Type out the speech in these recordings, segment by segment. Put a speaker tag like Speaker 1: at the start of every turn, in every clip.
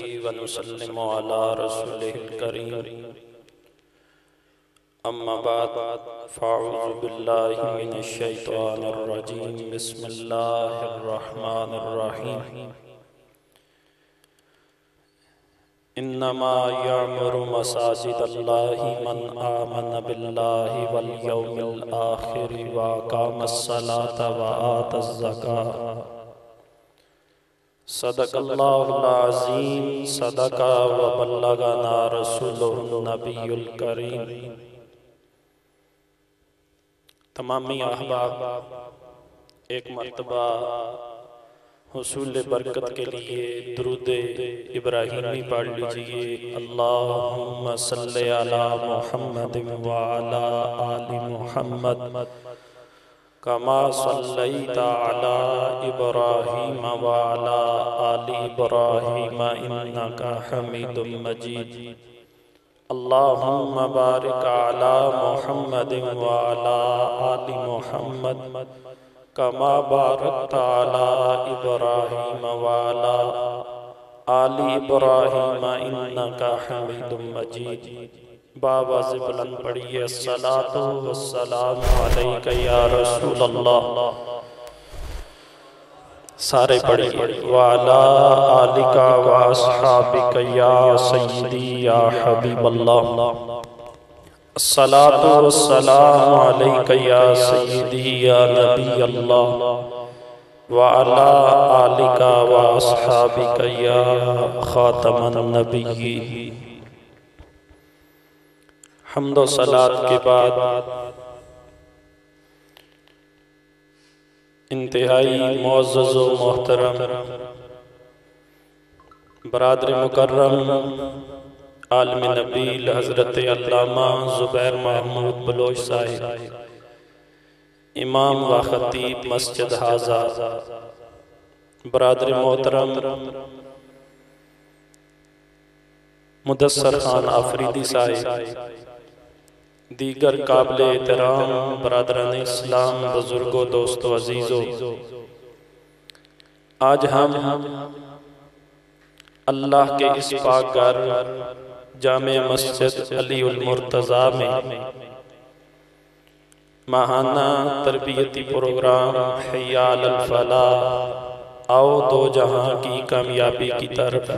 Speaker 1: ونصلي ونسلم على رسوله الكريم أما بعد فأعوذ بالله من الشيطان الرجيم بسم الله الرحمن الرحيم إنما يعمر مساجد الله من آمن بالله واليوم الآخر وأقام الصلاة وآتى الزكاة صدق اللہ العظیم صدق وبلغنا رسولہ النبی الکریم۔ تمامی احباب ایک مرتبہ حصول برکت کے لیے درود ابراہیمی پڑھ لیجئے۔ اللہم صلی علی محمد وعلی آل محمد کما صلیت علی ابراہیم وعلی آل ابراہیم انکا حمید مجید۔ اللہم بارک علی محمد وعلی آل محمد کما بارکت علی ابراہیم وعلی آل ابراہیم انکا حمید مجید۔ باواز بلند پڑھیے الصلاۃ والسلام علیک یا رسول اللہ۔ سارے پڑھیے وعلی آلک واصحابک یا سیدی یا حبیب اللہ۔ الصلاۃ والسلام علیک یا سیدی یا نبی اللہ وعلی آلک واصحابک یا خاتم النبیین۔ حمد و صلاۃ کے بعد انتہائی معزز و محترم برادر مکرم عالم نبیل حضرت علامہ زبیر محمود بلوچ صاحب، امام و خطیب مسجد حاضہ، برادر محترم مدثر خان آفریدی صاحب، دیگر قابل احترام برادران اسلام، بزرگوں، دوستوں، عزیزوں، آج ہم اللہ کے اس پاک گھر جامع مسجد علی المرتضیٰ میں ماہانہ تربیتی پروگرام حی علی الفلاح، آؤ دو جہاں کی کامیابی کی طرف،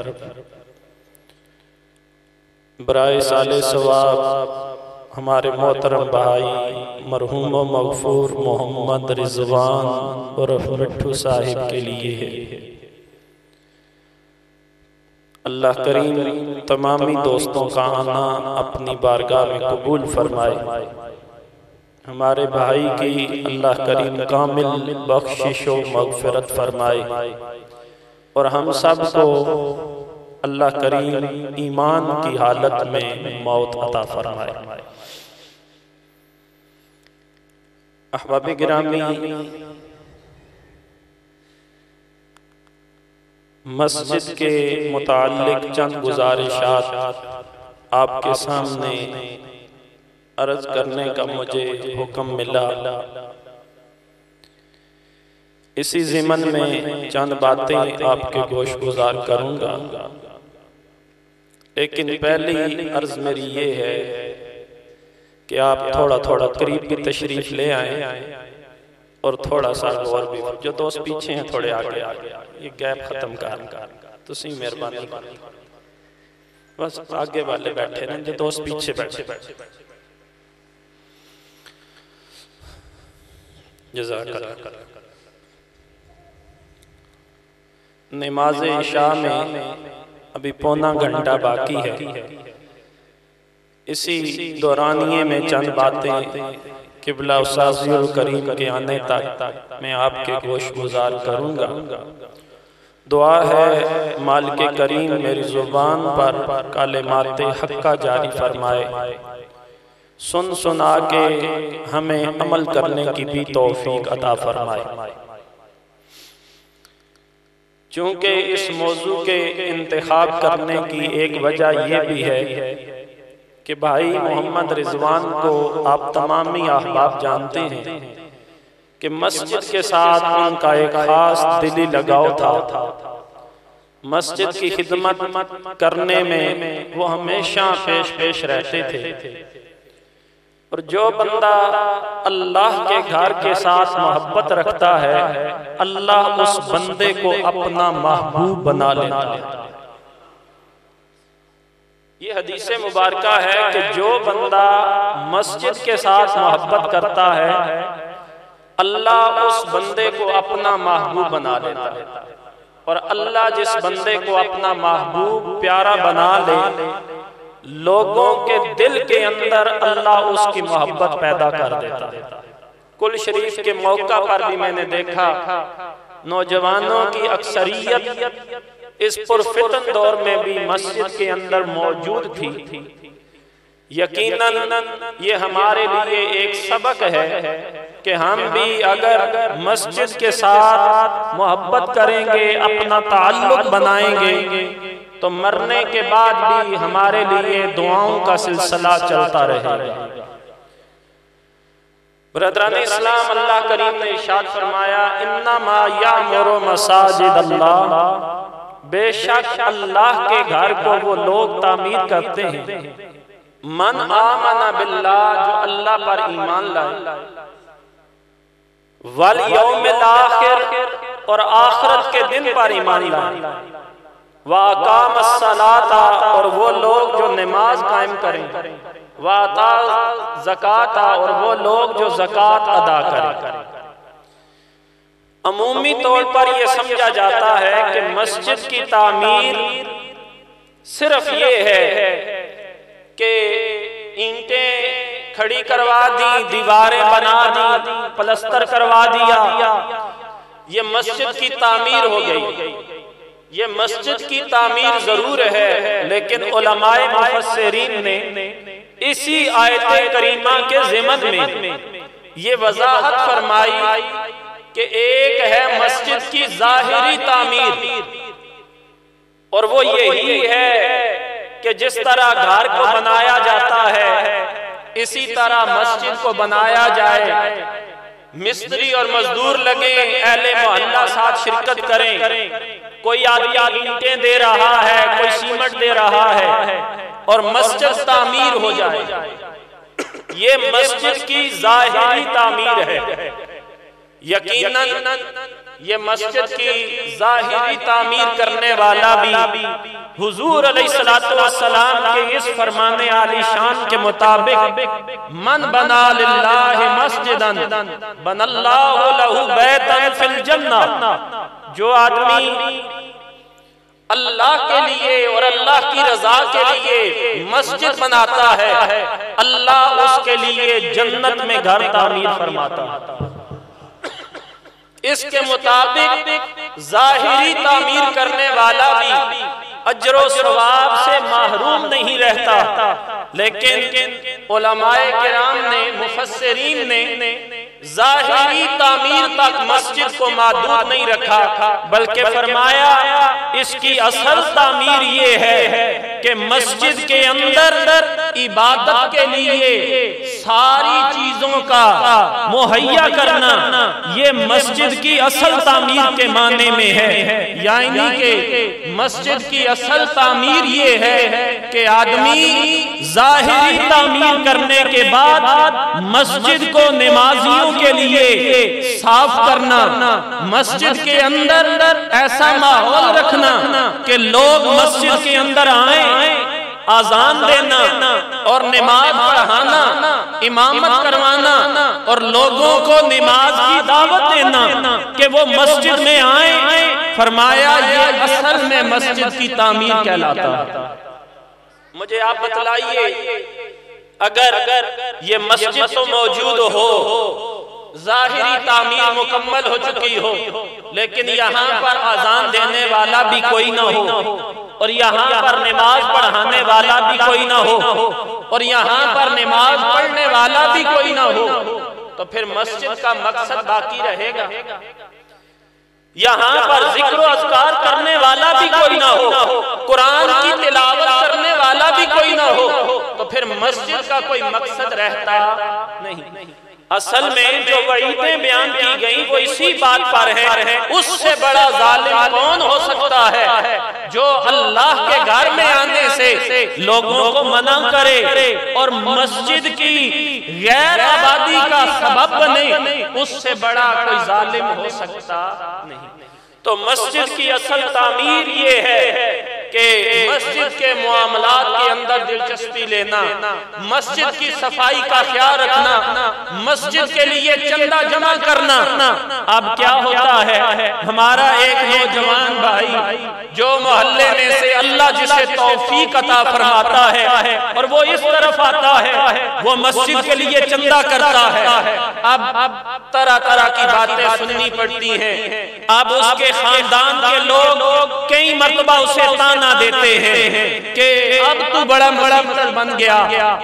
Speaker 1: برائے سال ثواب ہمارے محترم بھائی مرحوم و مغفور محمد رضوان اور مٹھو صاحب کے لیے ہے۔ اللہ کریم تمامی دوستوں کا آنا اپنی بارگاہ میں قبول فرمائے، ہمارے بھائی کی اللہ کریم کامل بخشش و مغفرت فرمائے، اور ہم سب کو اللہ کریم ایمان کی حالت میں موت عطا فرمائے۔ احباب گرامی، مسجد کے متعلق چند گزارشات آپ کے سامنے عرض کرنے کا مجھے حکم ملا۔ اسی ضمن میں چند باتیں آپ کے گوش گزار کروں گا، لیکن پہلی عرض میری یہ ہے کہ آپ تھوڑا تھوڑا قریب بھی تشریف لے آئیں، اور تھوڑا سا غور بھی، جو دوست پیچھے ہیں تھوڑے آگے، یہ گیپ ختم کرنا، تسی مہربانی بس آگے والے بیٹھے ہیں، جو دوست پیچھے بیٹھے، جزاک اللہ۔ نماز عشاء میں ابھی پونا گھنٹہ باقی ہے، اسی دورانیے میں چند باتیں قبلہ اساسی الکریم کے آنے تک میں آپ کے گوش گزار کروں گا۔ دعا ہے مالک کریم میری زبان پر کلمات حقہ جاری فرمائے، سن سنا کے ہمیں عمل کرنے کی بھی توفیق عطا فرمائے۔ چونکہ اس موضوع کے انتخاب کرنے کی ایک وجہ یہ بھی ہے کہ بھائی محمد رضوان کو آپ تمامی احباب جانتے ہیں کہ مسجد کے ساتھ ان کا ایک خاص دلی لگاؤ تھا، مسجد کی خدمت کرنے میں وہ ہمیشہ پیش رہتے تھے، اور جو بندہ اللہ کے گھر کے ساتھ محبت رکھتا ہے اللہ اس بندے کو اپنا محبوب بنا لیتا ہے۔ یہ حدیث مبارکہ ہے کہ جو بندہ مسجد کے ساتھ محبت کرتا ہے اللہ اس بندے کو اپنا محبوب بنا لیتا ہے، اور اللہ جس بندے کو اپنا محبوب پیارا بنا لے لوگوں کے دل کے اندر اللہ اس کی محبت پیدا کر دیتا ہے۔ کل شریف کے موقع پر بھی میں نے دیکھا نوجوانوں کی اکثریت اس پرفتن دور میں بھی مسجد کے اندر موجود تھی۔ یقیناً یہ ہمارے لیے ایک سبق ہے کہ ہم بھی اگر مسجد کے ساتھ محبت کریں گے، اپنا تعلق بنائیں گے، تو مرنے کے بعد بھی ہمارے لیے دعاؤں کا سلسلہ چلتا رہے گا۔ برادران اسلام، اللہ کریم نے ارشاد فرمایا انما یعمر مساجد اللہ، بے شک اللہ کے گھر کو وہ لوگ تعمیر کرتے ہیں من آمن باللہ، جو اللہ پر ایمان لائے، والیوم الاخر، اور آخرت کے دن پر ایمان لائے، وَأَقَامَ الصَّلَاةَ، اور وہ لوگ جو نماز قائم کریں، وَآتَا الزَّکَاةَ، اور وہ لوگ جو زکوٰۃ ادا کریں۔ عمومی طور پر یہ سمجھا جاتا ہے کہ مسجد کی تعمیر صرف یہ ہے کہ اینٹیں کھڑی کروا دی، دیواریں بنا دی، پلستر کروا دیا، یہ مسجد کی تعمیر ہو گئی۔ یہ مسجد کی تعمیر ضرور ہے، لیکن علماء مفسرین نے اسی آیت کریمہ کے ضمن میں یہ وضاحت فرمائی کہ ایک ہے مسجد کی ظاہری تعمیر، اور وہ یہی ہے کہ جس طرح گھر کو بنایا جاتا ہے اسی طرح مسجد کو بنایا جائے، مستری اور مزدور لگے، اہل محلہ ساتھ شرکت کریں، کوئی آدمی اینٹیں دے رہا ہے، کوئی سیمنٹ دے رہا ہے، اور مسجد تعمیر ہو جائے۔ یہ مسجد کی ظاہری تعمیر ہے۔ یقیناً یہ مسجد کی ظاہری تعمیر کرنے والا بھی حضور علیہ السلام کے اس فرمان عالی شان کے مطابق من بنا للہ مسجدا بن اللہ لہ بیتا فی الجنہ، جو آدمی اللہ کے لیے اور اللہ کی رضا کے لیے مسجد بناتا ہے اللہ اس کے لیے جنت میں گھر تعمیر فرماتا ہے۔ اس کے مطابق ظاہری تعمیر کرنے والا بھی اجر و ثواب سے محروم نہیں رہتا، لیکن علماء کرام نے، مفسرین نے ظاہری تعمیر تک مسجد کو محدود نہیں رکھا، بلکہ فرمایا اس کی اصل تعمیر یہ ہے کہ مسجد کے اندر عبادت کے لیے ساری چیزوں کا مہیا کرنا، یہ مسجد کی اصل تعمیر کے معنی میں ہے۔ یعنی کہ مسجد کی اصل تعمیر یہ ہے کہ آدمی ظاہری تعمیر کرنے کے بعد مسجد کو نمازیوں کے لیے صاف کرنا، مسجد کے اندر ایسا ماحول رکھنا کہ لوگ مسجد کے اندر آئیں، آذان دینا اور نماز پڑھانا، امامت کروانا اور لوگوں کو نماز کی دعوت دینا کہ وہ مسجد میں آئیں۔ فرمایا یہ اصل میں مسجد کی تعمیر کہلاتا ہے۔ مجھے آپ بتلائیے، اگر یہ مسجد تو موجود ہو، ظاہری تعمیر مکمل ہو چکی ہو، لیکن یہاں پر آذان دینے والا بھی کوئی نہ ہو، اور یہاں پر نماز پڑھانے والا بھی کوئی نہ ہو، اور یہاں پر نماز پڑھنے والا بھی کوئی نہ ہو، تو پھر مسجد کا مقصد باقی رہے گا۔ یہاں پر ذکر و اذکار کرنے والا بھی کوئی نہ ہو، قرآن کی تلاوت کرنے والا بھی کوئی نہ ہو، تو پھر مسجد کا کوئی مقصد رہتا نہیں۔ اصل میں جو وعیدیں بیان کی گئیں وہ اسی بات پر ہے، اس سے بڑا ظالم کون ہو سکتا ہے جو اللہ کے گھر میں آنے سے لوگوں کو منع کرے اور مسجد کی غیر آبادی کا سبب بنے، اس سے بڑا کوئی ظالم ہو سکتا نہیں۔ تو مسجد کی اصل تعمیر یہ ہے کہ مسجد کے معاملات کے اندر دلچسپی لینا، مسجد کی صفائی کا خیال رکھنا، مسجد کے لیے چندہ جمع کرنا۔ اب کیا ہوتا ہے، ہمارا ایک نوجوان بھائی جو محلے میں سے اللہ جسے توفیق عطا فرماتا ہے اور وہ اس طرف آتا ہے، وہ مسجد کے لیے چندہ کرتا ہے۔ اب طرح طرح کی باتیں سننی پڑتی ہیں۔ اب اس کے خاندان کے لوگ کئی مرتبہ اسے تانا دیتے ہیں کہ اب تو بڑا مصیبت بن گیا،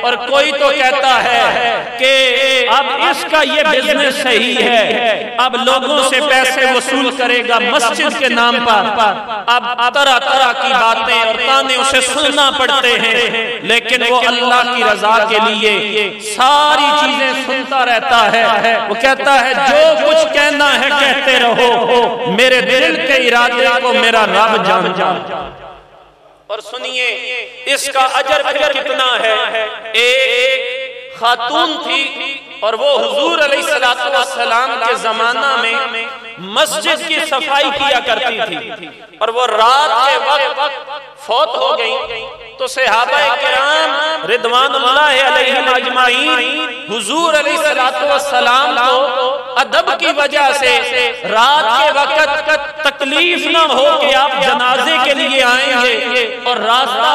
Speaker 1: اور کوئی تو کہتا ہے کہ اب اس کا یہ بزنس صحیح ہے، اب لوگوں سے پیسے وصول کرے گا مسجد کے نام پر۔ اب طرح طرح کی باتیں اور تانے اسے سننا پڑتے ہیں، لیکن وہ اللہ کی رضا کے لیے ساری چیزیں سنتا رہتا ہے۔ وہ کہتا ہے جو کچھ کہنا ہے کہتے رہو، میرے دل کے ارادے کو میرا رب جانتا۔ اور سنیے اس کا اجر کتنا ہے۔ ایک خاتون تھی اور وہ حضور علیہ السلام کے زمانہ میں مسجد کی صفائی کیا کرتی تھی، اور وہ رات کے وقت فوت ہو گئی تو صحابہ کرام رضوان اللہ علیہم اجمعین حضور علیہ السلام کو ادب کی وجہ سے رات کے وقت تکلیف نہ ہو کہ آپ جنازے کے لیے آئیں گے اور راستہ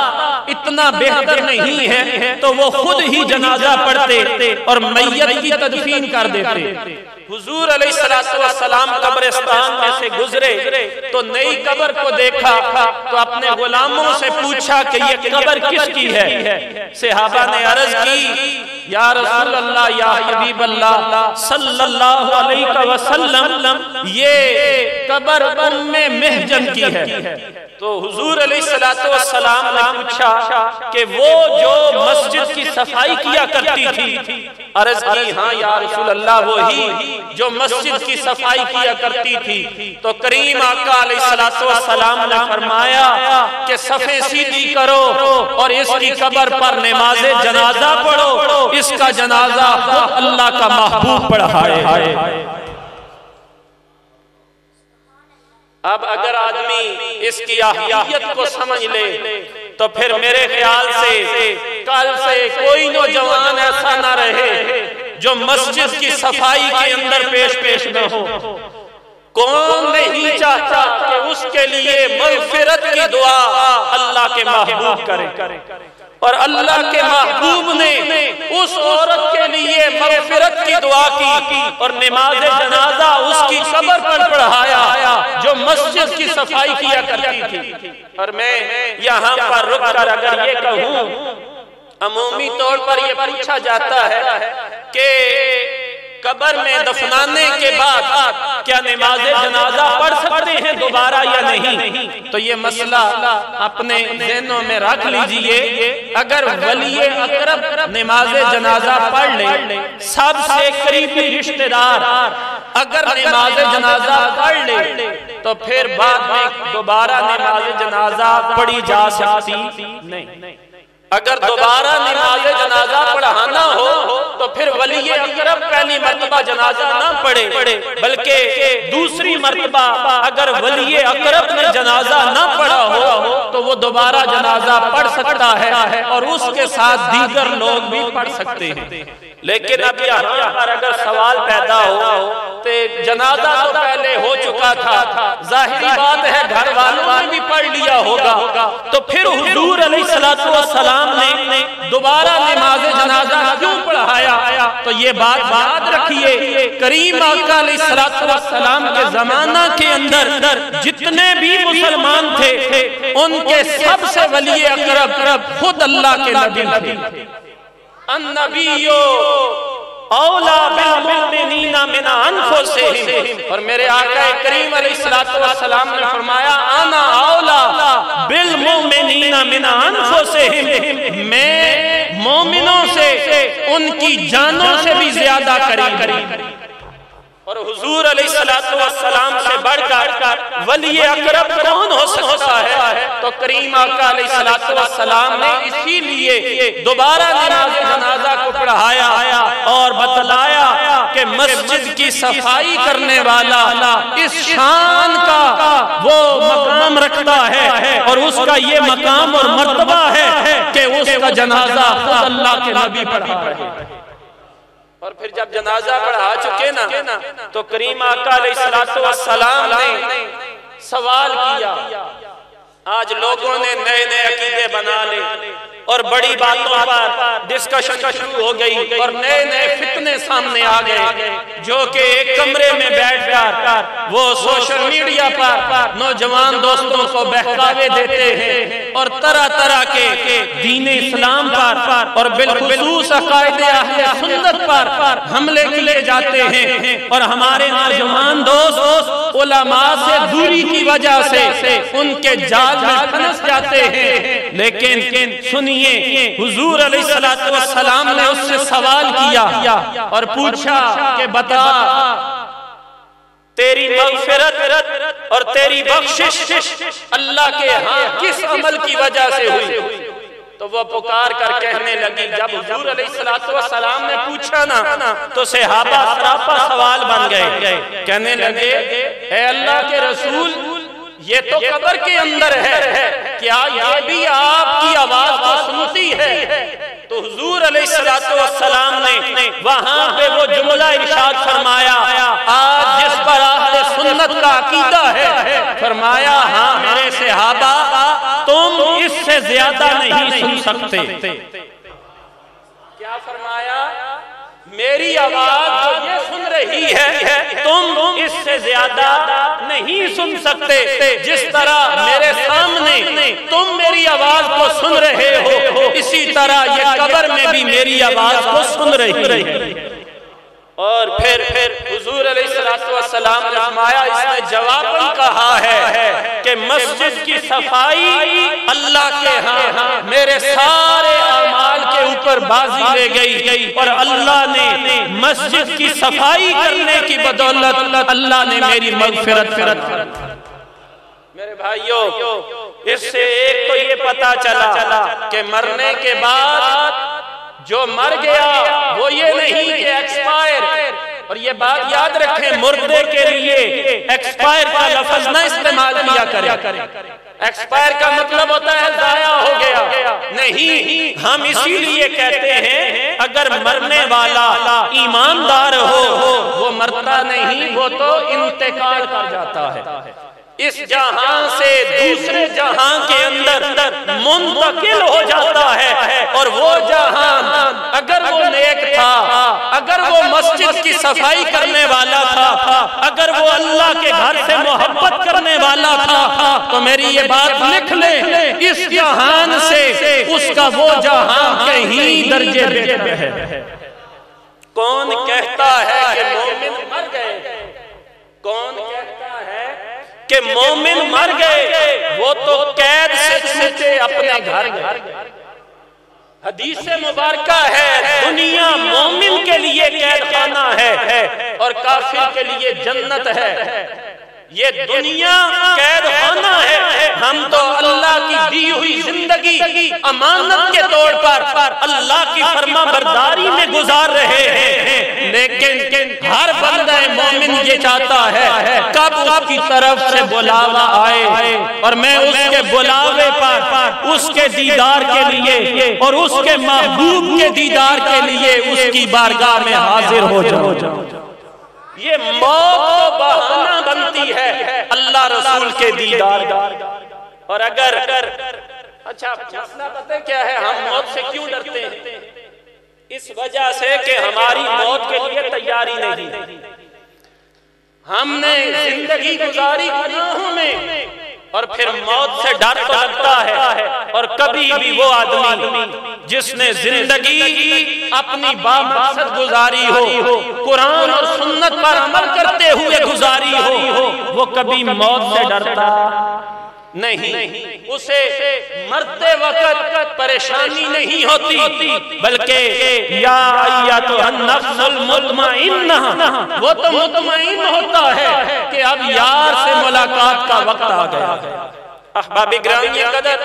Speaker 1: اتنا بہتر نہیں ہے، تو وہ خود ہی جنازہ پڑھتے اور میت کی تدفین کر دیتے۔ حضور علیہ السلام قبرستان میں سے گزرے تو نئی قبر کو دیکھا تو اپنے غلاموں سے پوچھا کہ یہ قبر کس کی ہے؟ صحابہ نے عرض کی یا رسول اللہ، یا حبیب اللہ صلی اللہ علیہ وسلم، یہ قبر ام محجن کی ہے۔ تو حضور علیہ السلام نے پوچھا کہ وہ جو مسجد کی صفائی کیا کرتی تھی؟ عرض کی ہاں یا رسول اللہ وہی جو مسجد کی صفائی کیا کرتی تھی۔ تو کریم آقا علیہ السلام نے فرمایا کہ صفیں سیدھی کرو اور اس کی قبر پر نماز جنازہ پڑھو، اس کا جنازہ خود اللہ کا محبوب پڑھائے۔ اب اگر آدمی اس کی اہمیت کو سمجھ لے تو پھر میرے خیال سے کل سے کوئی نوجوان ایسا نہ رہے جو مسجد کی صفائی کے اندر پیش نہ ہو۔ کون نہیں چاہتا کہ اس کے لیے مغفرت کی دعا اللہ کے محبوب کرے، اور اللہ کے محبوب نے اس عورت کے لیے مغفرت کی دعا کی اور نماز جنازہ اس کی قبر پر پڑھایا جو مسجد کی صفائی کیا کرتی تھی۔ اور میں یہاں پر رک کر اگر یہ کہوں، عمومی طور پر یہ پوچھا جاتا ہے کہ قبر میں دفنانے کے بعد کیا نماز جنازہ پڑھ سکتے ہیں دوبارہ یا نہیں؟ تو یہ مسئلہ اپنے ذہنوں میں رکھ لیجئے۔ اگر ولی اقرب نماز جنازہ پڑھ لے، سب سے قریبی رشتہ دار اگر نماز جنازہ پڑھ لے، تو پھر بعد میں دوبارہ نماز جنازہ پڑھی جا سکتی نہیں۔ اگر دوبارہ نماز جنازہ پڑھانا ہو تو پھر ولی اقرب پہلی مرتبہ جنازہ نہ پڑھے، بلکہ دوسری مرتبہ اگر ولی اقرب نے جنازہ نہ پڑھا ہو تو وہ دوبارہ جنازہ پڑھ سکتا ہے اور اس کے ساتھ دیگر لوگ بھی پڑھ سکتے ہیں۔ لیکن اب یہاں پر اگر سوال پیدا ہو تو جنازہ تو پہلے ہو چکا تھا، ظاہری بات ہے گھر والوں نے بھی پڑھ لیا ہوگا، تو پھر حضور علیہ السلام نے دوبارہ نماز جنازہ کیوں پڑھایا؟ تو یہ بات یاد رکھیے، کریم آقا علیہ السلام کے زمانہ کے اندر جتنے بھی مسلمان تھے ان کے سب سے ولی اقرب خود اللہ کے نبی تھے۔ النبیو اولا بالمؤمنین من انفسہم، اور میرے آقا کریم علیہ السلام نے فرمایا انا اولا بالمؤمنین من انفسہم، میں مومنوں سے ان کی جانوں سے بھی زیادہ قریب، اور حضور علیہ السلام سے بڑھ کر ولی اقرب کون ہو سکتا ہے؟ تو کریم آقا علیہ السلام نے اسی لیے دوبارہ نماز جنازہ کو پڑھایا اور بتلایا کہ مسجد کی صفائی کرنے والا اس شان کا وہ مقام رکھتا ہے اور اس کا یہ مقام اور مرتبہ ہے کہ اس کا جنازہ خود اللہ کے نبی پڑھا رہے۔ اور پھر جب جنازہ پڑھا چکے نا تو کریم آقا علیہ السلام نے سوال کیا۔ آج لوگوں نے نئے نئے عقیدے بنا لے اور بڑی باتوں پر ڈسکشن شروع ہو گئی اور نئے نئے فتنے سامنے آ گئے، جو کہ ایک کمرے میں بیٹھ کر وہ سوشل میڈیا پر نوجوان دوستوں کو بہکاوے دیتے ہیں اور طرح طرح کے دین اسلام پر اور بالخصوص عقائد اہل سنت پر حملے کیے جاتے ہیں، اور ہمارے نوجوان دوست علماء سے دوری کی وجہ سے ان کے جال میں پھنس جاتے ہیں۔ لیکن سنیے، حضور علیہ السلام نے اس سے سوال کیا اور پوچھا کہ بتا تیری مغفرت اور تیری بخشش اللہ کے ہاں کس عمل کی وجہ سے ہوئی؟ تو وہ پکار کر کہنے لگی، جب حضور علیہ السلام نے پوچھا نا تو صحابہ سراپا سوال بن گئے، کہنے لگے اے اللہ کے رسول، یہ تو قبر کے اندر ہے، کیا یہ بھی آپ کی آواز کو سنتی ہے؟ تو حضور علیہ السلام نے وہاں پہ وہ جملہ ارشاد فرمایا، آج جس پر اہل سنت کا عقیدہ ہے، فرمایا ہاں میرے صحابہ، تم اس سے زیادہ نہیں سن سکتے۔ کیا فرمایا؟ میری آواز جو یہ سن رہی ہے، تم اس سے زیادہ نہیں سن سکتے، جس طرح میرے سامنے تم میری آواز کو سن رہے ہو، اسی طرح یہ قبر میں بھی میری آواز کو سن رہی ہے۔ اور پھر حضور علیہ السلام نے فرمایا، اس نے جواباً کہا ہے کہ مسجد کی صفائی اللہ کے ہاں میرے سارے اعمال کے اوپر بازی لے گئی، اور اللہ نے مسجد کی صفائی کرنے کی بدولت اللہ نے میری مغفرت میرے بھائیوں، اس سے ایک تو یہ پتا چلا کہ مرنے کے بعد جو مر گیا وہ یہ نہیں کہ ایکسپائر، اور یہ بات یاد رکھیں، مردے کے لیے ایکسپائر کا لفظ نہ استعمال کیا کریں۔ ایکسپائر کا مطلب ہوتا ہے ضائع ہو گیا، نہیں، ہم اسی لیے کہتے ہیں اگر مرنے والا ایماندار ہو وہ مرتا نہیں، وہ تو انتقال کر جاتا ہے، اس جہاں سے دوسرے جہاں کے اندر منتقل ہو جاتا ہے، اور وہ جہاں اگر وہ نیک تھا، اگر وہ مسجد کی صفائی کرنے والا تھا، اگر وہ اللہ کے گھر سے محبت کرنے والا تھا، تو میری یہ بات لکھ لیں، اس جہان سے اس کا وہ جہاں کہیں درجے بہتر ہے۔ کون کہتا ہے کہ مومن مر گئے؟ کون کہتا ہے کہ مومن مر گئے؟ وہ تو قید سے چھوٹے اپنے گھر گئے۔ حدیث مبارکہ ہے، دنیا مومن کے لیے قید خانہ ہے اور کافر کے لیے جنت ہے۔ یہ دنیا قید خانہ ہے، ہم تو اللہ کی دی ہوئی زندگی امانت کے طور پر اللہ کی فرما برداری میں گزار رہے ہیں، لیکن ہر بندہ مومن یہ چاہتا ہے کب اس کی طرف سے بلاوا آئے اور میں اس کے بلاوے پر اس کے دیدار کے لیے اور اس کے محبوب کے دیدار کے لیے اس کی بارگاہ میں حاضر ہو جاؤں۔ یہ موت بہانہ بنتی ہے اللہ رسول کے دیدار کا۔ اور اگر اچھا مسئلہ پتہ کیا ہے، ہم موت سے کیوں ڈرتے ہیں؟ اس وجہ سے کہ ہماری موت کے لیے تیاری نہیں، ہم نے زندگی گزاری گناہوں میں، اور پھر موت سے ڈر تو لگتا ہے۔ اور کبھی بھی وہ آدمی جس نے زندگی اپنی بامقصد گزاری ہو، قرآن اور سنت پر عمل کرتے ہوئے گزاری ہو، وہ کبھی موت سے ڈرتا نہیں۔ اسے مرتے وقت پریشانی نہیں ہوتی، بلکہ یا ایتھا النفس المطمئنہ، وہ تو مطمئن ہوتا ہے کہ اب یار سے ملاقات کا وقت آ گیا ہے۔ احباب گرامی قدر،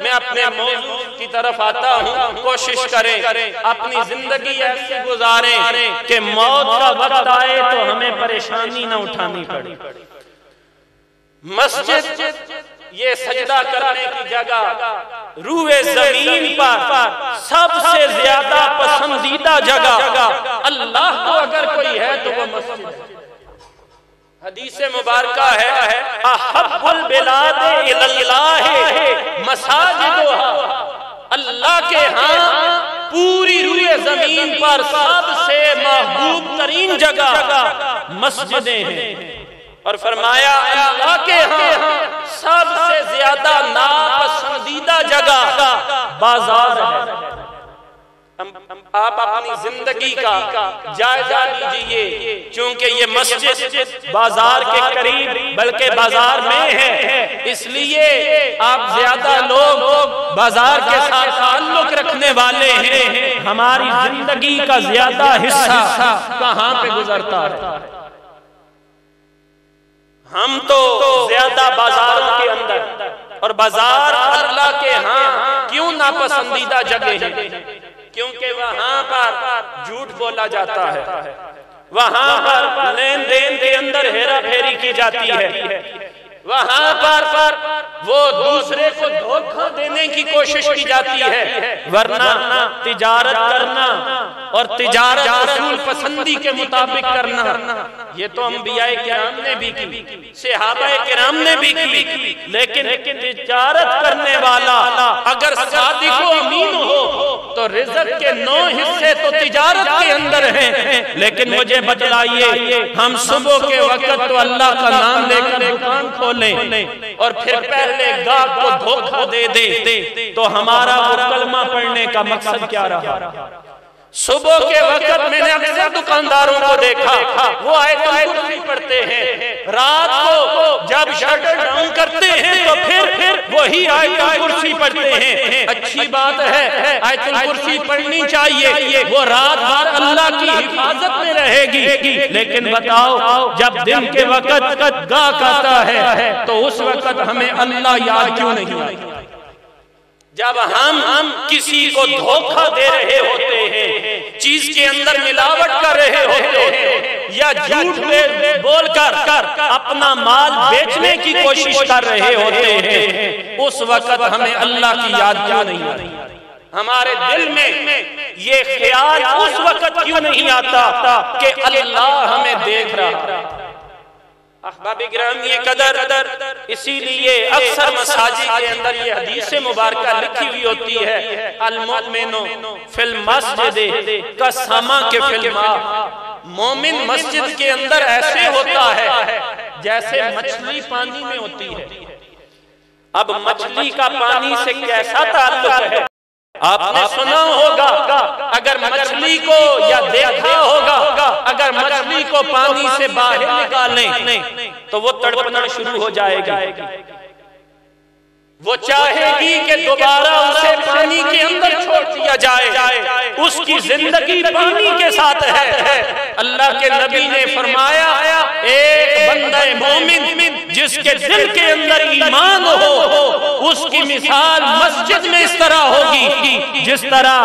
Speaker 1: میں اپنے موضوع کی طرف آتا ہوں۔ کوشش کریں اپنی زندگی ایسی گزاریں کہ موت کا وقت آئے تو ہمیں پریشانی نہ اٹھانی پڑے۔ مسجد یہ سجدہ کرنے کی جگہ، روئے زمین پر سب سے زیادہ پسندیدہ جگہ اللہ کو اگر کوئی ہے تو وہ مسجد ہے۔ حدیث مبارکہ ہے احب البلاد الاللہ مساجدها، اللہ کے ہاں پوری روئے زمین پر سب سے محبوب ترین جگہ مسجدیں ہیں، اور فرمایا اللہ کے ہاں سب سے زیادہ ناپسندیدہ جگہ بازار ہے۔ آپ اپنی زندگی کا جائزہ لیجئے، چونکہ یہ مسجد بازار کے قریب بلکہ بازار میں ہے، اس لیے آپ زیادہ لوگ بازار کے ساتھ تعلق رکھنے والے ہیں۔ ہماری زندگی کا زیادہ حصہ کہاں پہ گزرتا ہے؟ ہم تو زیادہ بازاروں کے اندر، اور بازار اللہ کے ہاں کیوں ناپسندیدہ جگہ ہے؟ کیونکہ وہاں پر جھوٹ بولا جاتا ہے، وہاں پر لین دین کے اندر ہیرا پھیری کی جاتی ہے، وہاں پر وہ دوسرے کو دھوکہ دینے کی کوشش کی جاتی ہے، ورنہ تجارت کرنا اور تجارت رسول پسندی کے مطابق کرنا یہ تو انبیاء کرام نے بھی کی، صحابہ کرام نے بھی کی، لیکن تجارت کرنے والا اگر صادق و امین ہو تو رزق کے 9 حصے تو تجارت کے اندر ہیں۔ لیکن مجھے بتلائیے، ہم صبح کے وقت تو اللہ کا نام لے کر دکان کھولیں اور پھر پہلے گاہک کو دھوکہ دے دے تو ہمارا وہ کلمہ پڑھنے کا مقصد کیا رہا؟ صبح کے وقت میں نے اکثر دکانداروں کو دیکھا وہ آیت الکرسی پڑھتے ہیں، رات کو جب شٹر ڈاؤن کرتے ہیں تو پھر وہی آیت الکرسی پڑھتے ہیں۔ اچھی بات ہے، آیت الکرسی پڑھنی چاہیے، وہ رات بھر اللہ کی حفاظت میں رہے گی، لیکن بتاؤ جب دن کے وقت گاہک آتا ہے تو اس وقت ہمیں اللہ یاد کیوں نہیں آتا؟ جب ہم کسی کو دھوکہ دے رہے ہوتے ہیں، چیز کے اندر ملاوٹ کر رہے ہوتے ہیں، یا جھوٹ بول کر اپنا مال بیچنے کی کوشش کر رہے ہوتے ہیں، اس وقت ہمیں اللہ کی یاد کیوں نہیں آتی؟ ہمارے دل میں یہ خیال اس وقت کیوں نہیں آتا کہ اللہ ہمیں دیکھ رہا؟ احباب گرامی قدر، اسی لیے اکثر مساجد کے اندر یہ حدیث مبارکہ لکھی ہوئی ہوتی ہے، المؤمن فی المسجد کالسمک فی الماء، مومن مسجد کے اندر ایسے ہوتا ہے جیسے مچھلی پانی میں ہوتی ہے۔ اب مچھلی کا پانی سے کیسا تعلق ہے؟ آپ نے سنا ہوگا اگر مچھلی کو یا دیکھا ہوگا اگر مچھلی کو پانی سے باہر نکالیں تو وہ تڑپنا شروع ہو جائے گی، وہ چاہے گی کہ دوبارہ اسے پانی کے اندر چھوڑ دیا جائے، اس کی زندگی پانی کے ساتھ ہے۔ اللہ کے نبی نے فرمایا ایک بندہ مومن جس کے دل کے اندر ایمان ہو، اس کی مثال مسجد میں اس طرح ہوگی جس طرح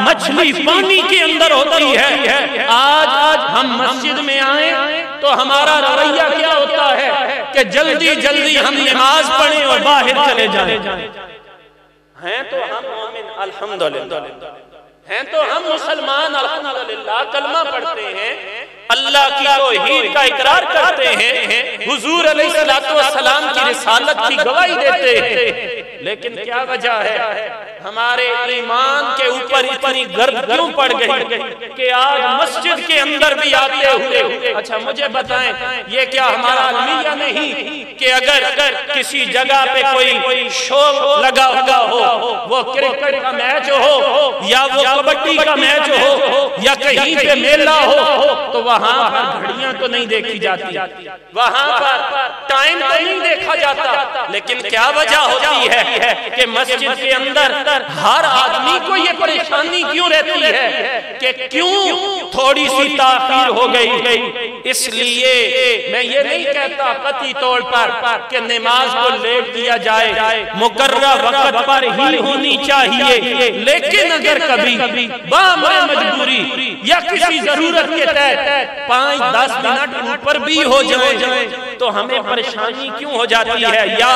Speaker 1: مچھلی پانی کے اندر ہوتی ہے۔ آج ہم مسجد میں آئیں تو ہمارا رویہ کیا ہوتا ہے کہ جلدی جلدی ہم نماز پڑھیں اور باہر چلے جائیں۔ ہیں تو ہم مومن الحمدللہ، ہیں تو ہم مسلمان الحمدللہ، کلمہ پڑھتے ہیں، اللہ کی توحید کا اقرار کرتے ہیں، حضور علیہ السلام کی رسالت کی گواہی دیتے ہیں، لیکن کیا وجہ ہے؟ ہمارے ایمان کے اوپر اتنی گرد کیوں پڑ گئی کہ آج مسجد کے اندر بھی آتے ہوئے، اچھا مجھے بتائیں یہ کیا ہمارا المیہ نہیں کہ اگر کسی جگہ پہ کوئی شو لگا ہوا ہو، وہ کرکٹ کا میچ ہو یا وہ کبڈی کا میچ ہو یا کہیں پہ میلہ ہو تو وہاں پر گھڑیاں تو نہیں دیکھی جاتی، وہاں پر ٹائم تو نہیں دیکھا جاتا، لیکن کیا وجہ ہوتی ہے کہ مسجد کے اندر ہر آدمی کو یہ پریشانی کیوں رہتی ہے کہ کیوں تھوڑی سی تاخیر ہو گئی؟ اس لیے میں یہ نہیں کہتا قطعی طور پر کہ نماز کو لیٹ دیا جائے، مقررہ وقت پر ہی ہونی چاہیے، لیکن اگر کبھی بامر مجبوری یا کسی ضرورت کے تحت 5-10 منٹ اوپر بھی ہو جائے تو ہمیں پریشانی کیوں ہو جاتی ہے؟ یا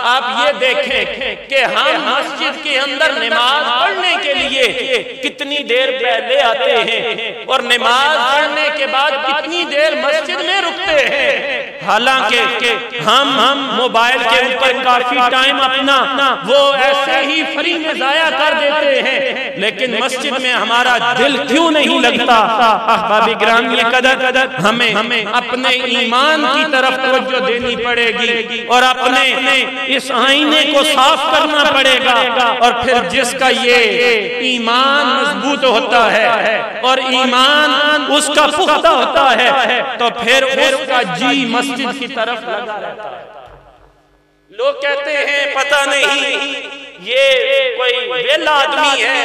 Speaker 1: آپ یہ دیکھیں کہ ہم مسجد کے اندر نماز پڑھنے کے لیے کتنی دیر پہلے آتے ہیں اور نماز پڑھنے کے بعد کتنی دیر مسجد میں رکتے ہیں، حالانکہ ہم موبائل کے اوپر کافی ٹائم اپنا وہ ایسے ہی فری میں ضائع کر دیتے ہیں، لیکن مسجد میں ہمارا دل کیوں نہیں لگتا؟ احباب گرامی قدر، ہمیں اپنے ایمان کی طرف توجہ دینی پڑے گی اور اپنے اس آئینے کو صاف کرنا پڑے گا، اور پھر جس کا یہ ایمان مضبوط ہوتا ہے اور ایمان اس کا پختہ ہوتا ہے تو پھر اس کا جی مسجد کی طرف لگا رہتا ہے۔ لوگ کہتے ہیں پتہ نہیں یہ کوئی ویلا آدمی ہے،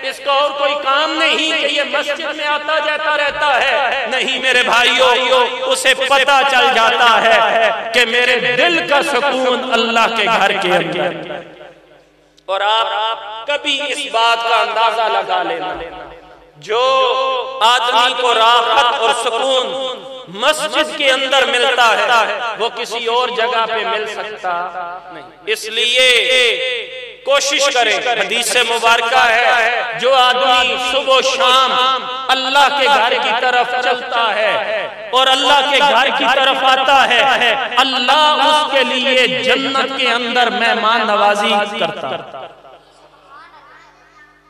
Speaker 1: اس کا اور کوئی کام نہیں کہ یہ مسجد میں آتا جاتا رہتا ہے۔ نہیں میرے بھائیوں، اسے پتہ چل جاتا ہے کہ میرے دل کا سکون اللہ کے گھر کے اندر، اور آپ کبھی اس بات کا اندازہ لگا لینا، جو آدمی کو راحت اور سکون مسجد کے اندر ملتا ہے وہ کسی اور جگہ پہ مل سکتا نہیں۔ اس لیے کوشش کریں، حدیث مبارکہ ہے جو آدمی صبح و شام اللہ کے گھر کی طرف چلتا ہے اور اللہ کے گھر کی طرف آتا ہے، اللہ اس کے لیے جنت کے اندر مہمان نوازی کرتا ہے۔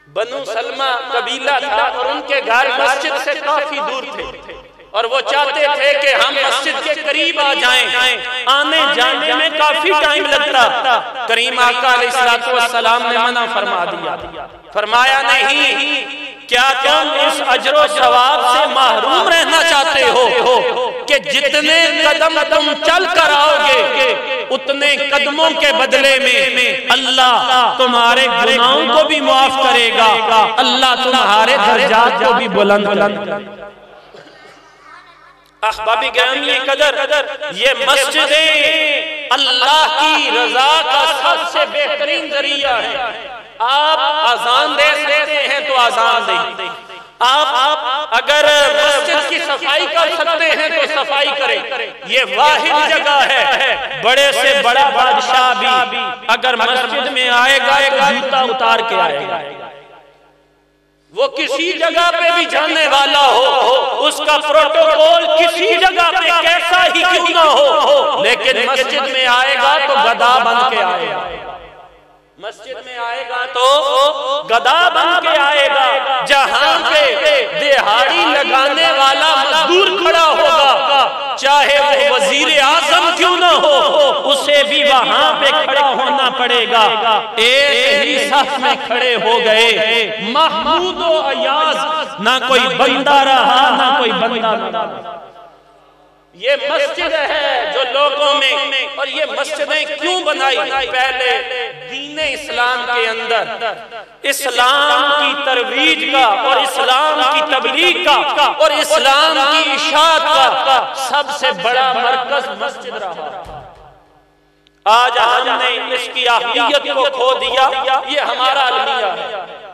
Speaker 1: بنو سلمہ قبیلہ تھا اور ان کے گھر مسجد سے کافی دور تھے اور وہ چاہتے تھے کہ ہم مسجد کے قریب آ جائیں، آنے جانے میں کافی ٹائم لگتا۔ کریم آقا علیہ السلام نے منع فرما دیا، فرمایا نہیں، کیا تم اس اجر و ثواب سے محروم رہنا چاہتے ہو کہ جتنے قدم تم چل کر آؤ گے اتنے قدموں کے بدلے میں اللہ تمہارے گناہوں کو بھی معاف کرے گا، اللہ تمہارے درجات کو بھی بلند کرے گا۔ احباب گرامی قدر، یہ مسجدیں اللہ کی رضا کا سب سے بہترین ذریعہ ہے۔ آپ آزان دے سکتے ہیں تو آزان دیں، آپ اگر مسجد کی صفائی کر سکتے ہیں تو صفائی کریں۔ یہ واحد جگہ ہے، بڑے سے بڑا بادشاہ بھی اگر مسجد میں آئے گا تو جوتا اتار کے آئے گا، وہ کسی جگہ پہ بھی جانے والا ہو، اس کا پروٹوکول کسی جگہ پہ کیسا ہی کیوں نہ ہو، لیکن مسجد میں آئے گا تو گدا بن کے آئے گا، مسجد میں آئے گا تو گدا بن کے آئے گا۔ جہاں پہ دہاڑی لگانے والا مزدور کھڑا ہوگا، چاہے وہ وزیر اعظم کیوں نہ ہو، اسے بھی وہاں پہ کھڑا ہونا پڑے گا۔ ایک ہی صف میں کھڑے ہو گئے، محمود و ایاز، نہ کوئی بندہ رہا نہ کوئی بندہ رہا۔ یہ مسجد ہے جو لوگوں میں، اور یہ مسجدیں کیوں بنائی؟ پہلے دین اسلام کے اندر اسلام کی ترویج کا اور اسلام کی تبلیغ کا اور اسلام کی اشاعت کا سب سے بڑا مرکز مسجد رہا۔ آج ہم نے اس کی اہمیت کو کھو دیا، یہ ہمارا المیہ ہے۔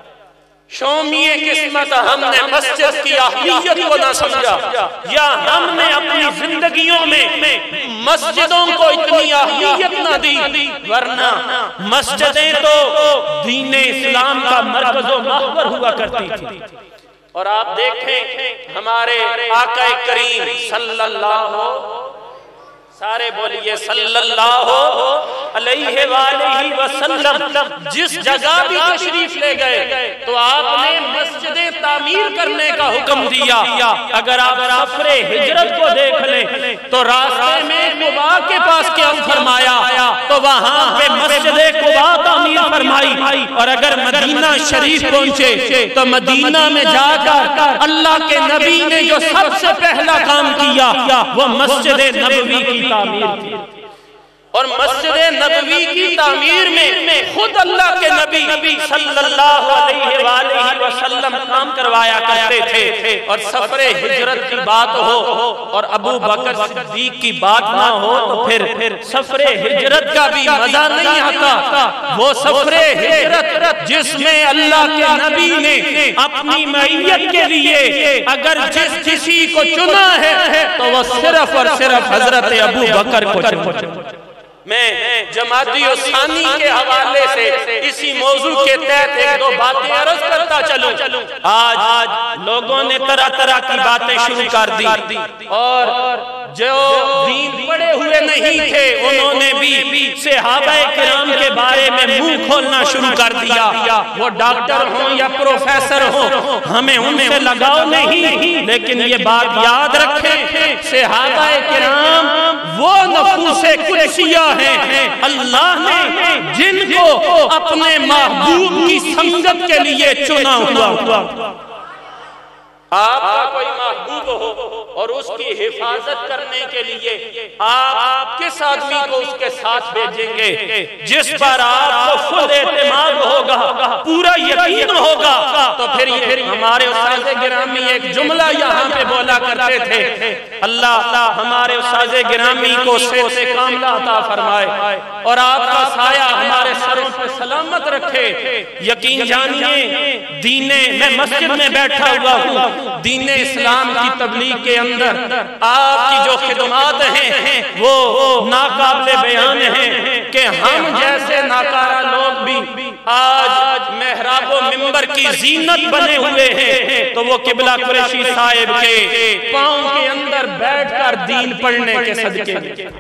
Speaker 1: شومی قسمت ہم نے مسجد کی اہمیت کو نہ سمجھا، یا ہم نے اپنی زندگیوں میں مسجدوں کو اتنی اہمیت نہ دی، ورنہ مسجدیں تو دین اسلام کا مرکز و محور ہوا کرتی تھی۔ اور آپ دیکھیں ہمارے آقا کریم صلی اللہ سارے بولیے صلی اللہ علیہ وآلہ وسلم۔ جس جگہ بھی تشریف لے گئے تو آپ نے مسجدیں تعمیر کرنے کا حکم دیا۔ اگر آپ سفر ہجرت کو دیکھ لیں تو راستے میں قباء کے پاس کیا فرمایا تو وہاں پہ مسجد قباء تعمیر فرمائی، اور اگر مدینہ شریف پہنچے تو مدینہ میں جا کر اللہ کے نبی نے جو سب سے پہلا کام کیا وہ مسجد نبوی کی تعمیر کی، اور مسجد نبوی کی تعمیر میں خود اللہ کے نبی صلی اللہ علیہ وآلہ وسلم کام کروایا کرتے تھے۔ اور سفر ہجرت کی بات ہو اور ابو بکر صدیق کی بات نہ ہو تو پھر سفر ہجرت کا بھی مزہ نہیں آتا۔ وہ سفر ہجرت جس میں اللہ کے نبی نے اپنی معیت کے لیے اگر جس کسی کو چنا ہے تو وہ صرف اور صرف حضرت ابو بکر کو چنا۔ میں جماعتی ثانی کے حوالے سے اسی موضوع کے تحت ایک دو باتیں عرض کرتا چلوں۔ آج لوگوں نے طرح طرح کی باتیں شروع کر دی، اور جو دین پڑھے ہوئے نہیں تھے انہوں نے بھی صحابہ کرام کے بارے میں منہ کھولنا شروع کر دیا۔ وہ ڈاکٹر ہوں یا پروفیسر ہوں، ہمیں ان سے لگاؤ نہیں، لیکن یہ بات یاد رکھیں صحابہ کرام وہ نفوس قدسیہ ہیں اللہ نے جن کو اپنے محبوب کی سنگت کے لیے چنا ہوا۔ آپ کا کوئی محبوب ہو اور اس کی حفاظت کرنے کے لیے آپ کس آدمی کو اس کے ساتھ بھیجیں گے جس پر آپ کو خود اعتماد ہوگا، پورا یقین ہوگا؟ تو پھر ہمارے استاد گرامی ایک جملہ یہاں پہ بولا کرتے تھے، اللہ ہمارے استاد گرامی کو صحت کاملہ عطا فرمائے اور آپ کا سایہ ہمارے سروں پہ سلامت رکھے۔ یقین جانیے میں مسجد میں بیٹھا ہوا ہوں، دین اسلام کی تبلیغ کے اندر آپ کی جو خدمات ہیں وہ ناقابل بیان ہیں کہ ہم جیسے ناکارہ لوگ بھی آج محراب و منبر کی زینت بنے ہوئے ہیں تو وہ قبلہ قریشی صاحب کے پاؤں کے اندر بیٹھ کر دین پڑھنے کے صدقے میں۔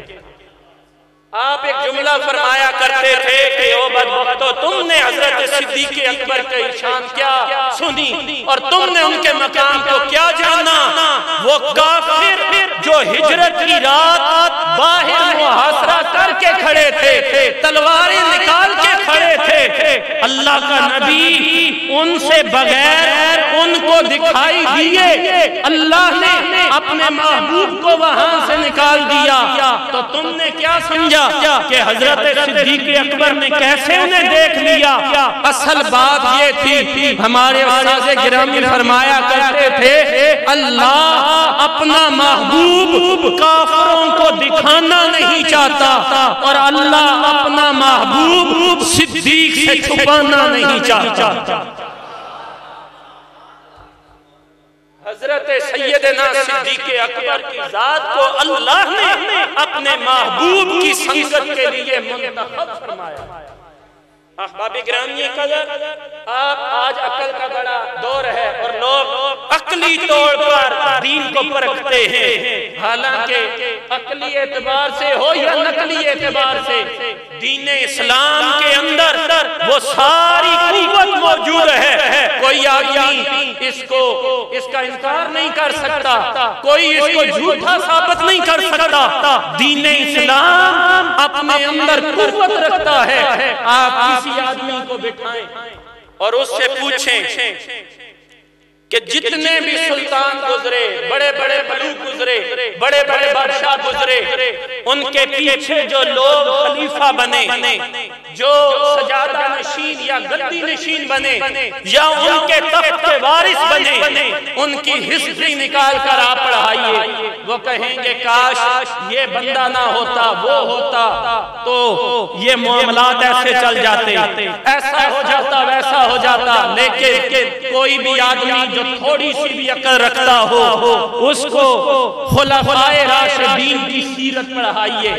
Speaker 1: آپ ایک جملہ فرمایا کرتے تھے کہ او بدبختو تم نے حضرت صدیق اکبر کا شان کیا سنی اور تم نے ان کے مقام کو کیا جانا؟ وہ کافر جو ہجرت کی رات باہر محاصرہ کر کے کھڑے تھے، تلواریں نکال کے کھڑے تھے، اللہ کا نبی ان سے بغیر ان کو دکھائی دیے اللہ نے اپنے محبوب کو وہاں سے نکال دیا۔ تو تم نے کیا سمجھا کہ حضرت صدیق اکبر نے کیسے انہیں دیکھ لیا؟ اصل بات یہ تھی، ہمارے استاد گرامی فرمایا کرتے تھے اللہ اپنا محبوب کافروں کو دکھانا نہیں چاہتا اور اللہ اپنا محبوب صدیق سے چھپانا نہیں چاہتا۔ حضرت سیدنا صدیق اکبر کی ذات کو اللہ نے اپنے محبوب کی سنگت کے لیے منتخب فرمایا۔ احباب گرامی قدر، آپ آج عقل کا بڑا دور ہے اور لوگ عقلی طور پر دین کو پرکھتے ہیں، حالانکہ عقلی اعتبار سے ہو یا نقلی اعتبار سے دین اسلام کے اندر وہ ساری قوت موجود ہے۔ کوئی آدمی اس کا انکار نہیں کر سکتا، کوئی اس کو جھوٹا ثابت نہیں کر سکتا۔ دین اسلام اپنے اندر قوت رکھتا ہے۔ آپ کسی آدمی کو بٹھائیں اور اس سے پوچھیں کہ جتنے بھی سلطان گزرے، بڑے بڑے ملوک گزرے، بڑے بڑے بادشاہ گزرے، ان کے پیچھے جو لوگ خلیفہ بنے، جو سجادہ نشین یا گدی نشین بنے یا ان کے تخت کے وارث بنے، ان کی ہسٹری نکال کر آپ پڑھائیے، وہ کہیں گے کاش یہ بندہ نہ ہوتا، وہ ہوتا تو یہ معاملات ایسے چل جاتے، ایسا ہو جاتا، ویسا ہو جاتا۔ لیکن کوئی بھی آدمی جو تھوڑی سی بھی عقل رکھتا ہو اس کو خلفائے راشدین کی سیرت پڑھائیے،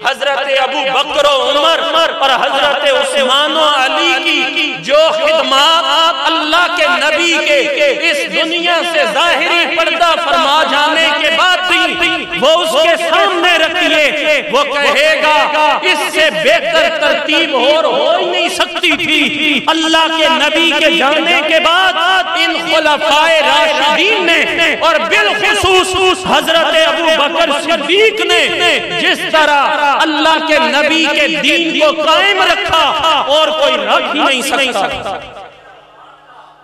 Speaker 1: حضرت ابو بکر و عمر اور حضرت عثمان و علی کی جو خدمات اللہ کے نبی کے اس دنیا سے ظاہری پردہ فرما جانے کے بعد بھی وہ اس کے سامنے رکھیے، وہ کہے گا اس سے بہتر ترتیب اور ہو ہی نہیں سکتی تھی۔ اللہ کے نبی کے جانے کے بعد ان خلفائے راشدین نے اور بالخصوص حضرت ابو بکر صدیق نے جس طرح اللہ کے نبی کے دین کو قائم رکھا اور کوئی رکھ ہی نہیں سکتا۔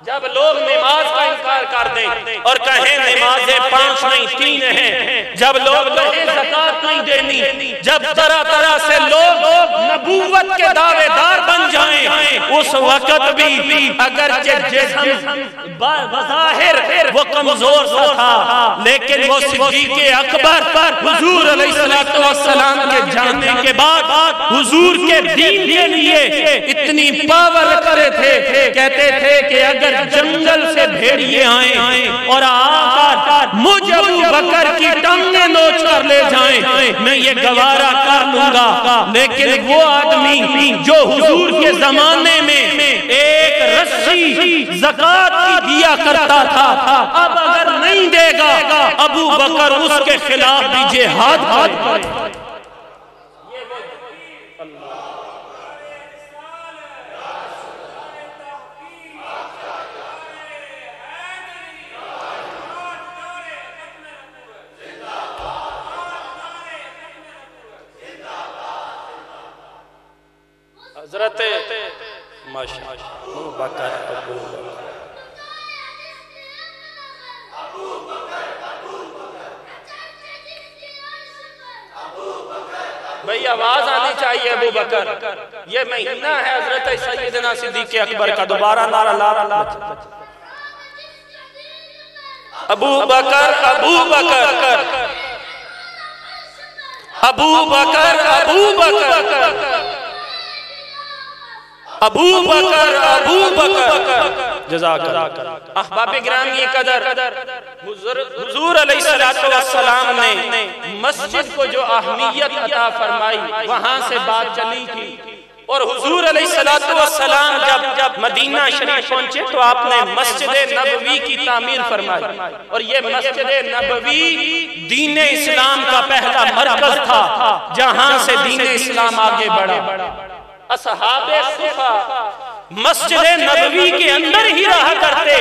Speaker 1: جب لوگ نماز کا انکار کر دیں اور کہیں نمازیں 5 نہیں 3 ہیں، جب لوگ کہیں زکوٰۃ نہیں دینی، جب طرح طرح سے لوگ نبوت کے دعوے دار بن جائیں، اس وقت بھی اگرچہ جسم بظاہر وہ کمزور سا تھا، لیکن وہ صدیق اکبر حضور علیہ السلام کے جانے کے بعد حضور کے دین کے لیے اتنی پاور رکھتے تھے، کہتے تھے کہ اگر جنگل سے بھیڑیے آئیں اور آ کر مجھ ابو بکر کی ٹانگیں نوچ کر لے جائیں، میں یہ گوارا کر لوں گا۔ لیکن وہ آدمی جو حضور کے زمانے میں ایک رسی زکوٰۃ کی دیا کرتا تھا، اب اگر نہیں دے گا ابو بکر اس کے خلاف بھی جہاد کرے۔ حضرت ابو بکر بھئی آواز آنی چاہیے ابو بکر، یہ مہینہ ہے حضرت سیدنا صدیق اکبر کا، دوبارہ نعرہ لا ابو بکر ابو بکر ابو بکر ابو بکر ابو بکر ابو بکر۔ جزاک اللہ۔ احباب گرامی قدر، حضور علیہ السلام نے مسجد کو جو اہمیت عطا فرمائی، وہاں سے بات چلی تھی، اور حضور علیہ السلام جب مدینہ شریف پہنچے تو آپ نے مسجد نبوی کی تعمیر فرمائی، اور یہ مسجد نبوی دین اسلام کا پہلا مرکز تھا جہاں سے دین اسلام آگے بڑھا۔ اصحاب صفا مسجد نبوی کے اندر ہی رہا کرتے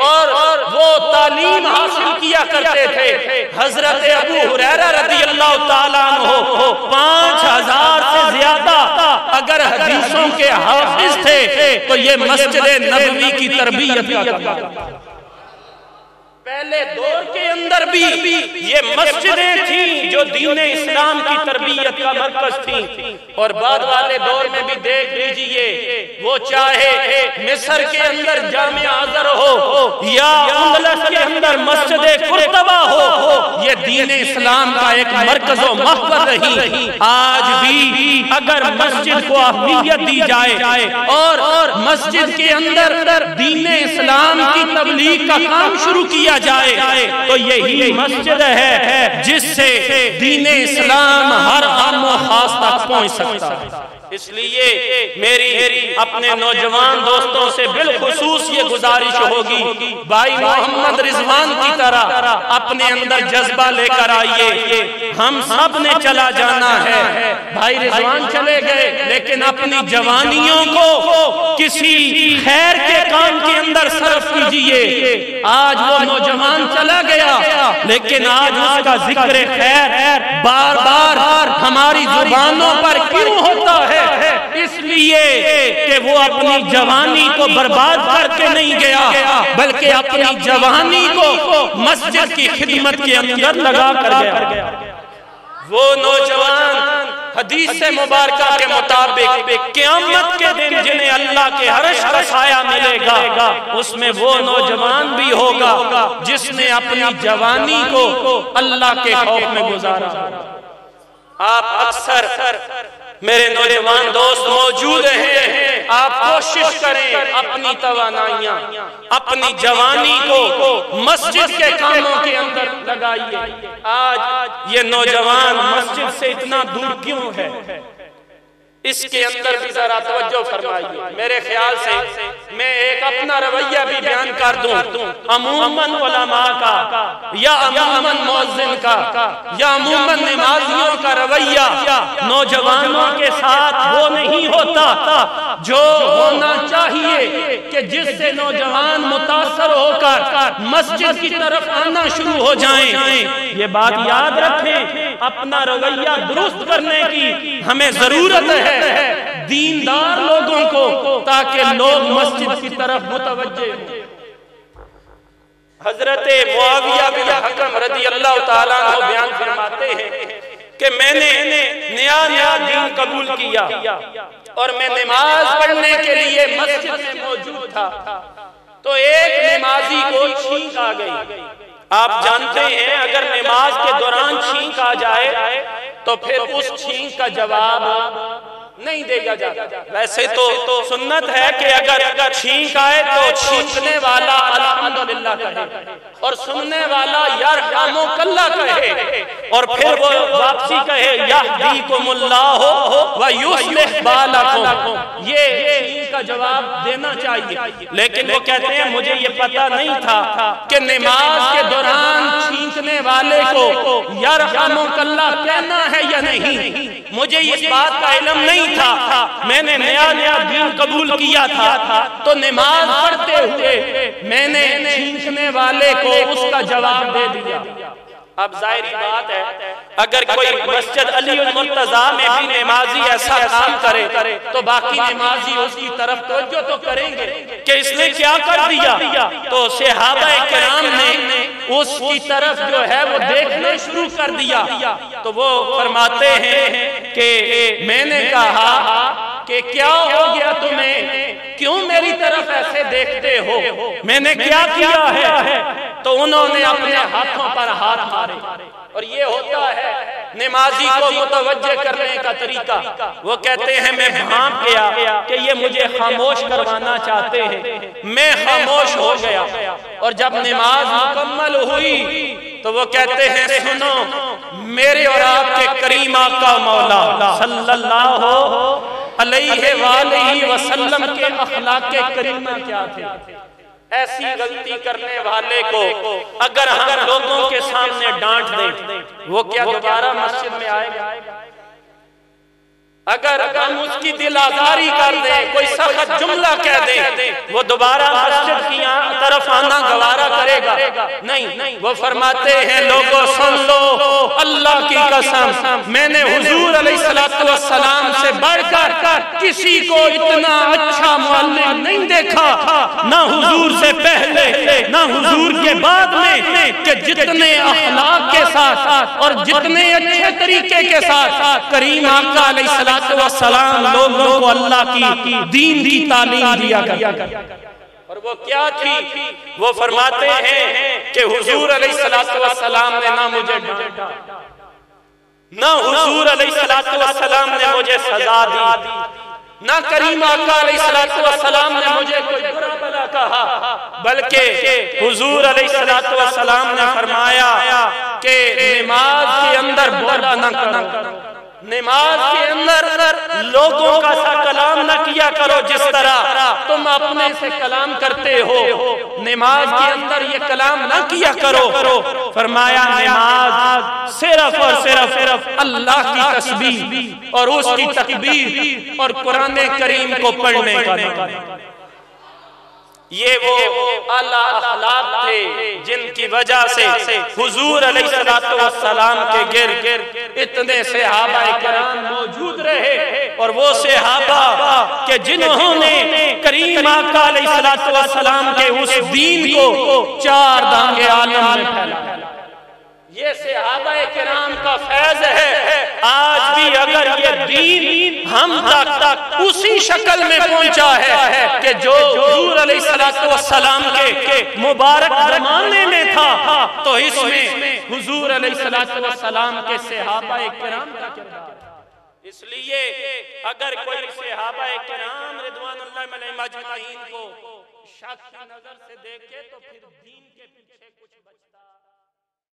Speaker 1: اور وہ تعلیم حاصل کیا کرتے تھے۔ حضرت ابو ہریرہ رضی اللہ تعالیٰ عنہ 5000 سے زیادہ اگر حدیثوں کے حافظ تھے تو یہ مسجد نبوی کی تربیت کا پہلے دور کے اندر بھی یہ مسجدیں تھیں جو دین اسلام کی تربیت کا مرکز تھیں، اور بعد والے دور میں بھی دیکھ لیجئے، وہ چاہے مصر کے اندر جامع ازہر ہو یا اندلس کے اندر مسجد قرطبہ ہو، یہ دین اسلام کا ایک مرکز و محور رہی۔ آج بھی اگر مسجد کو اہمیت دی جائے اور مسجد کے اندر دین اسلام کی تبلیغ کا کام شروع کیا جائے تو یہی مسجد ہے جس سے دین اسلام ہر عام و خاص تک پہنچ سکتا ہے۔ اس لیے میری اپنے نوجوان دوستوں سے بالخصوص یہ گزارش ہوگی، بھائی محمد رضوان کی طرح اپنے اندر جذبہ لے کر آئیے۔ ہم سب نے چلا جانا ہے، بھائی رضوان چلے گئے لیکن اپنی جوانیوں کو کسی خیر کے کام کے اندر صرف کیجئے۔ آج وہ نوجوان چلا گیا لیکن آج اس کا ذکر خیر بار بار ہماری زبانوں پر کیوں ہوتا ہے؟ اس لیے کہ وہ اپنی جوانی کو برباد کر کے نہیں گیا بلکہ اپنی جوانی کو مسجد کی خدمت کے اندر لگا کر گیا۔ وہ نوجوان حدیث مبارکہ کے مطابق قیامت کے دن جنہیں اللہ کے عرش کا سایہ ملے گا، اس میں وہ نوجوان بھی ہوگا جس نے اپنی جوانی کو اللہ کے خوف میں گزارا۔ آپ اکثر میرے نوجوان دوست موجود ہیں، آپ کوشش کریں اپنی توانائیاں اپنی جوانی کو مسجد کے کاموں کے اندر لگائیے۔ آج یہ نوجوان مسجد سے اتنا دور کیوں ہے؟ اس کے اندر بھی ذرا توجہ فرمائیے۔ میرے خیال سے میں ایک اپنا رویہ بھی بیان کر دوں، عموماً علماء کا یا عموماً مؤذن کا یا عموماً نمازیوں کا رویہ نوجوانوں کے ساتھ وہ نہیں ہوتا جو ہونا چاہیے کہ جس سے نوجوان متاثر ہو کر مسجد کی طرف آنا شروع ہو جائیں۔ یہ بات یاد رکھیں، اپنا رویہ درست کرنے کی ہمیں ضرورت ہے دیندار لوگوں کو، تاکہ لوگ مسجد کی طرف متوجہ ہوں۔ حضرت معاویہ بن حکم رضی اللہ تعالیٰ عنہ بیان فرماتے ہیں کہ میں نے نیا دین قبول کیا اور میں نماز پڑھنے کے لیے مسجد میں موجود تھا، تو ایک نمازی کو چھینک آ گئی۔ آپ جانتے ہیں اگر نماز کے دوران چھینک آ جائے تو پھر اس چھینک کا جواب نہیں دے گا جاتا۔ ویسے تو سنت ہے کہ اگر چھینک آئے تو چھینکنے والا الحمدللہ کہے اور سننے والا یرحمک اللہ کہے، اور پھر وہ واپسی کہے یہدیکم اللہ ویصلح بالکم۔ یہ چھینک کا جواب دینا چاہیے، لیکن وہ کہتے ہیں مجھے یہ پتہ نہیں تھا کہ نماز کے دوران چھینکنے والے کو یرحمک اللہ کہنا ہے یا نہیں۔ مجھے اس بات کا علم نہیں تھا، میں نے نیا دین قبول کیا تھا، تو نماز پڑھتے ہوئے میں نے چھینکنے والے کو اس کا جواب دے دیا۔ اب ظاہری بات ہے اگر کوئی مسجد علی المرتضیٰ میں بھی نمازی ایسا کام کرے تو باقی نمازی اس کی طرف توجہ تو کریں گے کہ اس نے کیا کر دیا، تو صحابہ کرام نے اس کی طرف جو ہے وہ دیکھنا شروع کر دیا۔ تو وہ فرماتے ہیں کہ میں نے کہا کہ کیا ہو گیا تمہیں، کیوں میری طرف ایسے دیکھتے ہو، میں نے کیا کیا ہے؟ تو انہوں نے اپنے ہاتھوں پر ہاتھ مارے، اور یہ ہوتا ہے نمازی کو متوجہ کرنے کا طریقہ۔ وہ کہتے ہیں میں بھانپ گیا کہ یہ مجھے خاموش کروانا چاہتے ہیں، میں خاموش ہو گیا، اور جب نماز مکمل ہوئی تو وہ کہتے ہیں سنو، میرے اور آپ کے کریم آقا مولا صلی اللہ علیہ وآلہ وسلم کے اخلاق کریمہ کیا تھے؟ ایسی غلطی کرنے والے کو اگر ہم لوگوں کے سامنے ڈانٹ دیں وہ کیا دوبارہ مسجد میں آئے گا؟ اگر ہم اس کی دل آزاری کر دیں، کوئی سخت جملہ کہہ دیں، وہ دوبارہ مسجد کی طرف آنا گوارا کرے گا؟ نہیں۔ وہ فرماتے ہیں لوگوں سن لو، اللہ کی قسم میں نے حضور علیہ السلام سے بڑھ کر کسی کو اتنا اچھا معلم نہیں دیکھا، نہ حضور سے پہلے نہ حضور کے بعد میں، کہ جتنے اخلاق کے ساتھ اور جتنے اچھے طریقے کے ساتھ کریم آقا علیہ السلام لوگوں کو اللہ کی دین کی تعلیم دیا کرتا۔ اور وہ کیا تھی؟ وہ فرماتے ہیں کہ حضور علیہ السلام نے نہ مجھے ڈانٹا، نہ حضور علیہ السلام نے مجھے سزا دی، نہ کریم آقا علیہ السلام نے مجھے کوئی برا بھلا کہا، بلکہ حضور علیہ السلام نے فرمایا کہ نماز کے اندر بولا نہ کرو، نماز کے اندر لوگوں کا سا کلام نہ کیا کرو جس طرح تم اپنے سے کلام کرتے ہو، نماز کے اندر یہ کلام نہ کیا کرو۔ فرمایا نماز صرف اور صرف اللہ کی تسبیح اور اس کی تکبیر اور قرآن کریم کو پڑھنے کا نام۔ یہ وہ اعلیٰ اخلاق تھے جن کی وجہ سے حضور علیہ السلام کے گرد اتنے صحابہ کرام موجود رہے، اور وہ صحابہ کہ جنہوں نے کریم آقا علیہ السلام کے اس دین کو چار دانگے عالم میں پھیلایا۔ یہ صحابہ کرام کا فیض ہے۔ آج بھی اگر یہ دین ہم تک اسی شکل میں پہنچا ہے کہ جو حضور علیہ السلام کے مبارک زمانے میں تھا، تو اس میں حضور علیہ السلام کے صحابہ کرام کا کردار۔ اس لیے اگر کوئی صحابہ کرام رضوان اللہ علیہم اجمعین کو شک کی نظر سے دیکھے تو پھر دین کے پیچھے